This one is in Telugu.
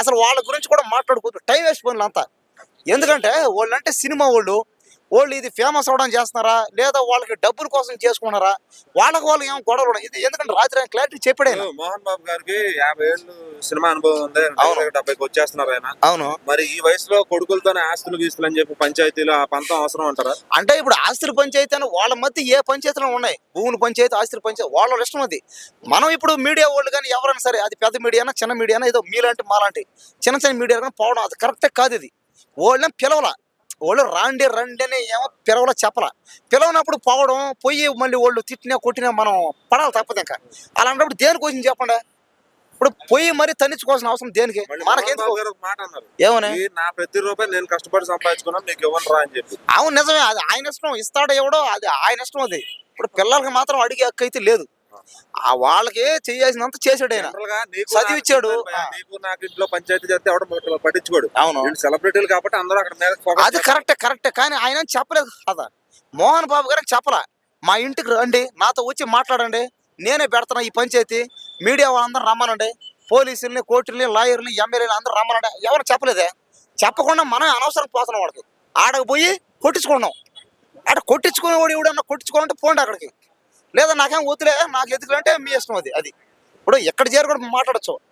అసలు వాళ్ళ గురించి కూడా మాట్లాడుకోవద్దు, టైం వేస్ట్ పనులు అంతా. ఎందుకంటే వాళ్ళంటే సినిమా వాళ్ళు ఇది ఫేమస్ అవడం చేస్తున్నారా, లేదా వాళ్ళకి డబ్బుల కోసం చేసుకున్నారా, వాళ్ళు ఏం గొడవలు ఉన్నాయి. ఇది ఎందుకంటే రాత్రి ఆయన క్లారిటీ చెప్పాడు ఆయన. మోహన్ బాబు గారికి 50 ఏళ్ళు సినిమా అనుభవం ఉంది. అవును. 70కి వచ్చేస్తున్నారు ఆయన. అవును. మరి ఈ వయసులో కొడుకులతోనే ఆస్తులు గీస్తులు అని చెప్పి పంచాయతీలు ఆ పంతం అవసరం అంటారా? అంటే ఇప్పుడు ఆస్తుల పంచాయతీ అని వాళ్ళ మధ్య ఏ పంచాయతీలో ఉన్నాయి, భూముల పంచాయతీ, ఆస్తుల పంచాయతీ, వాళ్ళ ఇష్టం అది. మనం ఇప్పుడు మీడియా వాళ్ళు కానీ ఎవరైనా సరే, అది పెద్ద మీడియానా చిన్న మీడియానా, ఏదో మీలాంటి మాలాంటి చిన్న చిన్న మీడియా కానీ పోవడం అది కరెక్టే కాదు. ఇది వాళ్ళని పిలవల, వాళ్ళు రండి అని ఏమో పిలవల, చెప్పలా. పిలవనప్పుడు పోవడం, పోయి మళ్ళీ వాళ్ళు తిట్టినా కొట్టినా మనం పడాలి తప్పదు. ఇంకా అలాంటప్పుడు దేనికోసం చెప్పండి. ఇప్పుడు పోయి మరీ తన్నించుకోవాల్సిన అవసరం దేనికి? మళ్ళీ మోహన్ మనకెందుకు? బాబు గారు ఒక మాట అన్నారు, ఏమని? "ఈ నా ప్రతి రూపాయి నేను కష్టపడి సంపాదించుకున్నా, మీకు ఇవ్వను రా" అని చెప్పి. అవును, నిజమే. అది ఆయన ఇష్టం, ఇస్తాడో ఎవడో అది ఆయన ఇష్టం. అది ఇప్పుడు పిల్లలకి మాత్రం అడిగే హక్కు అయితే లేదు. ఆ వాళ్ళకి చేయాల్సినంత చేసాడు ఆయన, జనరల్ గా నీకు చదివిచ్చాడు. నీకు నాకు ఇంట్లో పంచాయతీ చేస్తే ఎవడ పట్టించుకోడు. అవును, వీళ్ళు సెలబ్రిటీలు కాబట్టి అందరూ అక్కడ మీద focus అది చేస్తారు. కరెక్టే. కానీ ఆయన చెప్పలేదు కదా, మోహన్ బాబు గారికి చెప్పలా. మా ఇంటికి రండి, నాతో వచ్చి మాట్లాడండి, నేనే పెడతాను ఈ పంచాయతీ, మీడియా వాళ్ళందరూ రమ్మనండి, పోలీసుల్ని, కోర్టుల్ని, లాయర్ని, ఎమ్మెల్యేలు అందరూ రమ్మనండి, ఎవరు చెప్పలేదే. చెప్పకుండా మనం అనవసరం పోతున్నాం వాళ్ళకి. ఆడకు పోయి కొట్టించుకున్నాం. ఆడ కొట్టించుకునేవాడు ఎవడన్నా కొట్టించుకోవాలంటే పోండి అక్కడికి, లేదా నాకేం వద్దులే, నాకు ఎందుకంటే మీ ఇష్టం. అది ఇప్పుడు ఎక్కడ చేరు కూడా మాట్లాడచ్చు.